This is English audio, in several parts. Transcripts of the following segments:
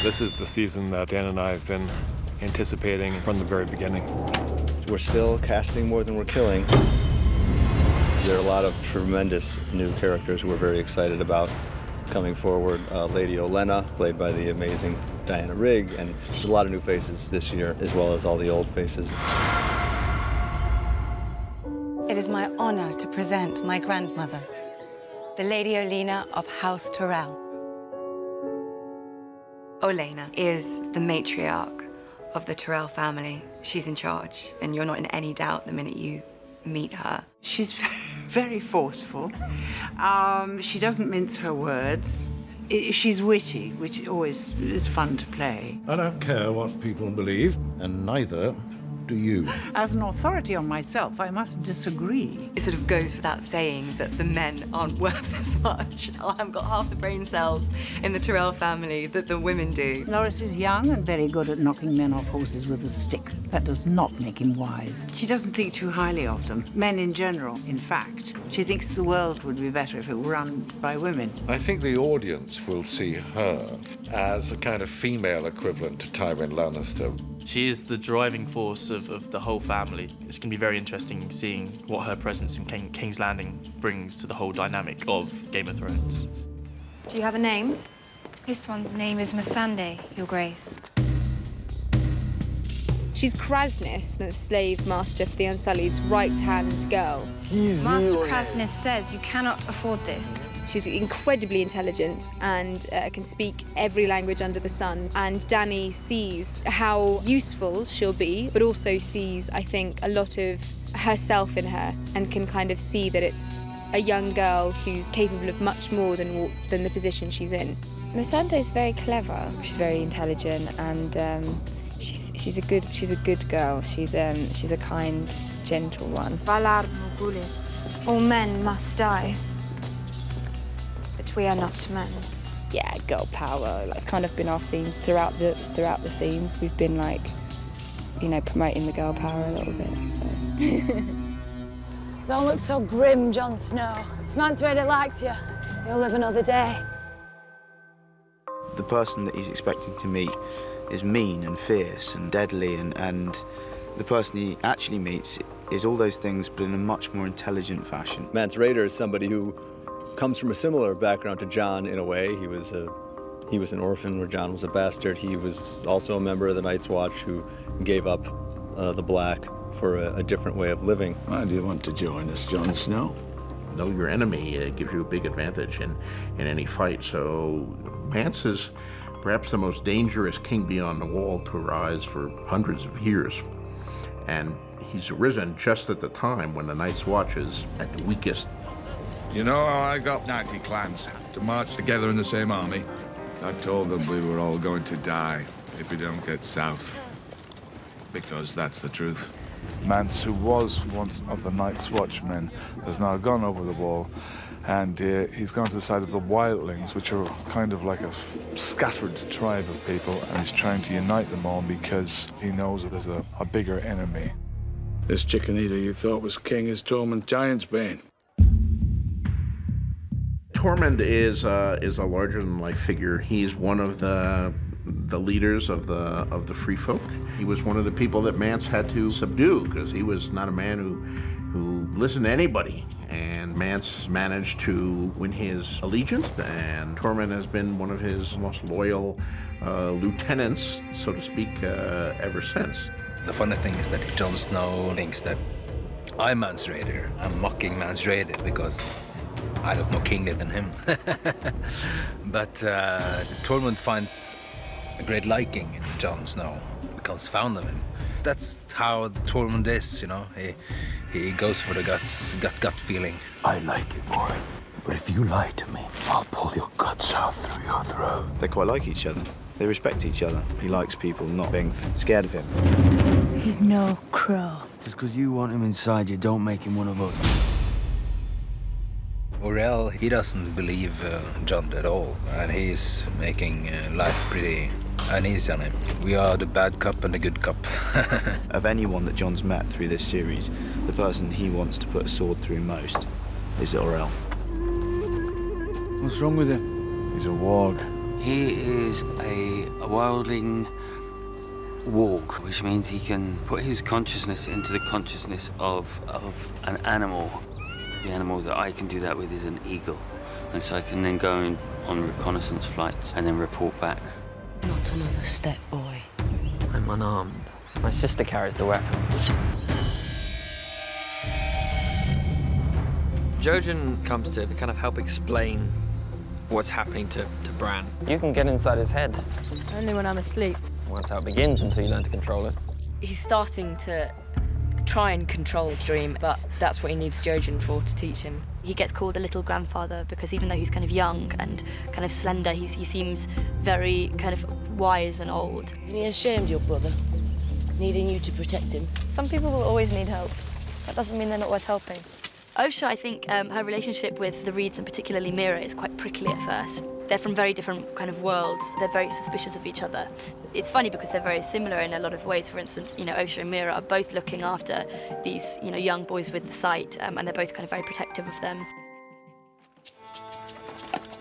This is the season that Dan and I have been anticipating from the very beginning. We're still casting more than we're killing. There are a lot of tremendous new characters we're very excited about coming forward. Lady Olenna, played by the amazing Diana Rigg, and there's a lot of new faces this year, as well as all the old faces. It is my honor to present my grandmother, the Lady Olenna of House Tyrell. Olenna is the matriarch of the Tyrell family. She's in charge, and you're not in any doubt the minute you meet her. She's very forceful. She doesn't mince her words. She's witty, which always is fun to play. I don't care what people believe, and neither do you. As an authority on myself, I must disagree. It sort of goes without saying that the men aren't worth as much. I haven't got half the brain cells in the Tyrell family that the women do. Loris is young and very good at knocking men off horses with a stick. That does not make him wise. She doesn't think too highly of them, men in general, in fact. She thinks the world would be better if it were run by women. I think the audience will see her as a kind of female equivalent to Tywin Lannister. She is the driving force of the whole family. It's going to be very interesting seeing what her presence in King's Landing brings to the whole dynamic of Game of Thrones. Do you have a name? This one's name is Missandei, Your Grace. She's Krasnis, the slave master for the Unsullied's right-hand girl. Master Krasnis says you cannot afford this. She's incredibly intelligent and can speak every language under the sun. And Dany sees how useful she'll be, but also sees, I think, a lot of herself in her and can kind of see that it's a young girl who's capable of much more than the position she's in. Missandei's very clever. She's very intelligent and she's a good girl. She's a kind, gentle one. Valar Morghulis. All men must die. But we are not men. Yeah, girl power. That's kind of been our themes throughout the scenes. We've been like, you know, promoting the girl power a little bit. So. Don't look so grim, Jon Snow. Man's really likes you. You'll live another day. The person that he's expecting to meet is mean and fierce and deadly, and the person he actually meets is all those things, but in a much more intelligent fashion. Mance Rayder is somebody who comes from a similar background to Jon in a way. He was an orphan where Jon was a bastard. He was also a member of the Night's Watch who gave up the Black for a different way of living. Why do you want to join us, Jon Snow? Know your enemy gives you a big advantage in any fight. So Mance is perhaps the most dangerous king beyond the wall to arise for hundreds of years. And he's arisen just at the time when the Night's Watch is at the weakest. You know how I got 90 clans to march together in the same army? I told them we were all going to die if we don't get south. Because that's the truth. Mance, who was one of the Night's Watchmen, has now gone over the wall, and he's gone to the side of the Wildlings, which are kind of like a scattered tribe of people, and he's trying to unite them all because he knows that there's a bigger enemy. This chicken eater you thought was king is Tormund Giantsbane. Tormund is a larger-than-life figure. He's one of the leaders of the Free Folk. He was one of the people that Mance had to subdue because he was not a man who listened to anybody. And Mance managed to win his allegiance, and Tormund has been one of his most loyal lieutenants, so to speak, ever since. The funny thing is that Jon Snow thinks that I'm Mance Rayder. I'm mocking Mance Rayder because I look more kingly than him. But Tormund finds a great liking in Jon Snow, becomes fond of him. That's how Tormund is, you know. He goes for the gut feeling. I like you, boy. But if you lie to me, I'll pull your guts out through your throat. They quite like each other. They respect each other. He likes people not being scared of him. He's no crow. Just because you want him inside you, don't make him one of us. Orell, he doesn't believe Jon at all, and he's making life pretty uneasy on him. We are the bad cop and the good cop. Of anyone that Jon's met through this series, the person he wants to put a sword through most is Orell. What's wrong with him? He's a warg. He is a wildling walk, which means he can put his consciousness into the consciousness of an animal. The animal that I can do that with is an eagle. And so I can then go on reconnaissance flights and then report back. Not another step, boy. I'm unarmed. My sister carries the weapons. Jojen comes to kind of help explain what's happening to Bran. You can get inside his head. Only when I'm asleep. Well, that's how it begins until you learn to control it. He's starting to try and control his dream, but that's what he needs Jojen for, to teach him. He gets called a little grandfather because even though he's kind of young and kind of slender, he seems very kind of wise and old. Isn't he ashamed, your brother, needing you to protect him? Some people will always need help. That doesn't mean they're not worth helping. Osha, I think her relationship with the Reeds and particularly Mira is quite prickly at first. They're from very different kind of worlds. They're very suspicious of each other. It's funny because they're very similar in a lot of ways. For instance, Osha and Mira are both looking after these, young boys with the sight, and they're both kind of very protective of them.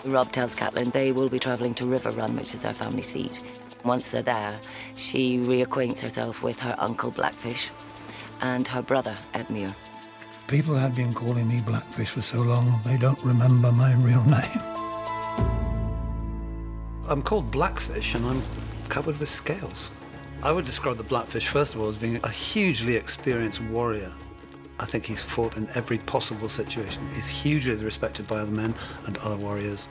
Rob tells Catelyn they will be travelling to River Run, which is their family seat. Once they're there, she reacquaints herself with her uncle Blackfish and her brother Edmure. People had been calling me Blackfish for so long, they don't remember my real name. I'm called Blackfish, and I'm covered with scales. I would describe the Blackfish, first of all, as being a hugely experienced warrior. I think he's fought in every possible situation. He's hugely respected by other men and other warriors.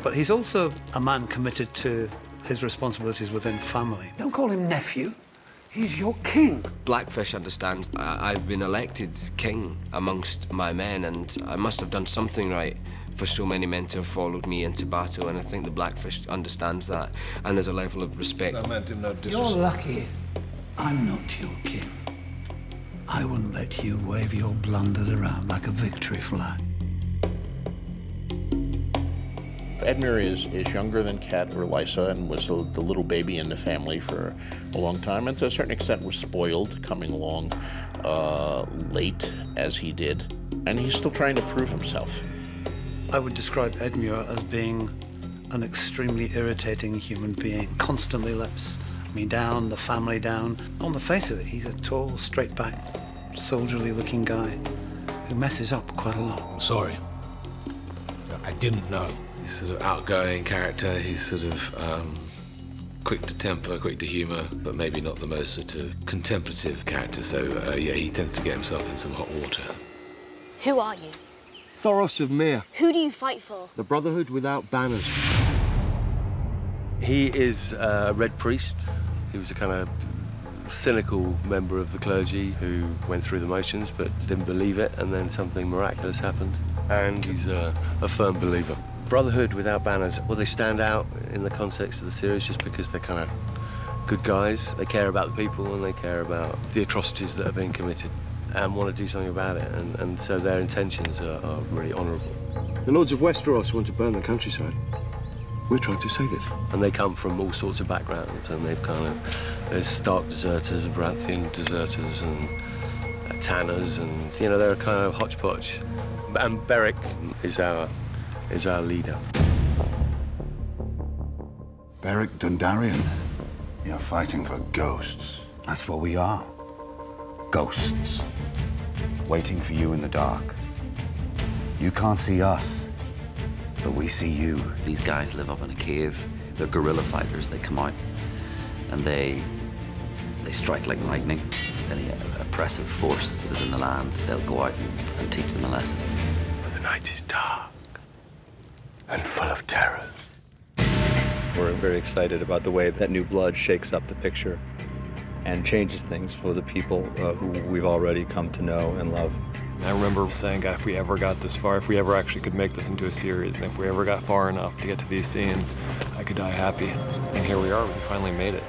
But he's also a man committed to his responsibilities within family. Don't call him nephew. He's your king. Blackfish understands I've been elected king amongst my men, and I must have done something right for so many men to have followed me into battle, and I think the Blackfish understands that, and there's a level of respect. I meant him no disrespect. You're lucky I'm not your king. I wouldn't let you wave your blunders around like a victory flag. Edmure is younger than Cat or Lysa and was the little baby in the family for a long time, and to a certain extent was spoiled, coming along late as he did. And he's still trying to prove himself. I would describe Edmure as being an extremely irritating human being. Constantly lets me down, the family down. On the face of it, he's a tall, straight-backed, soldierly-looking guy who messes up quite a lot. I'm sorry. I didn't know. He's sort of outgoing character. He's sort of quick to temper, quick to humour, but maybe not the most sort of contemplative character. So, yeah, he tends to get himself in some hot water. Who are you? Thoros of Myr. Who do you fight for? The Brotherhood without banners. He is a Red Priest. He was a kind of cynical member of the clergy who went through the motions but didn't believe it, and then something miraculous happened, and he's a firm believer. Brotherhood without banners, well, they stand out in the context of the series just because they're kind of good guys. They care about the people and they care about the atrocities that are being committed and want to do something about it, and so their intentions are really honourable. The Lords of Westeros want to burn the countryside. We're trying to save it. And they come from all sorts of backgrounds, and they've there's Stark deserters, Baratheon deserters, and Tanners, and, they're a kind of hodgepodge. And Beric is our leader. Beric Dondarrion, you're fighting for ghosts. That's what we are. Ghosts. Waiting for you in the dark. You can't see us, but we see you. These guys live up in a cave. They're guerrilla fighters. They come out and they strike like lightning. Any oppressive force that is in the land, they'll go out and teach them a lesson. But the night is dark and full of terrors. We're very excited about the way that new blood shakes up the picture and changes things for the people who we've already come to know and love. I remember saying, God, if we ever got this far, if we ever actually could make this into a series, and if we ever got far enough to get to these scenes, I could die happy. And here we are, we finally made it.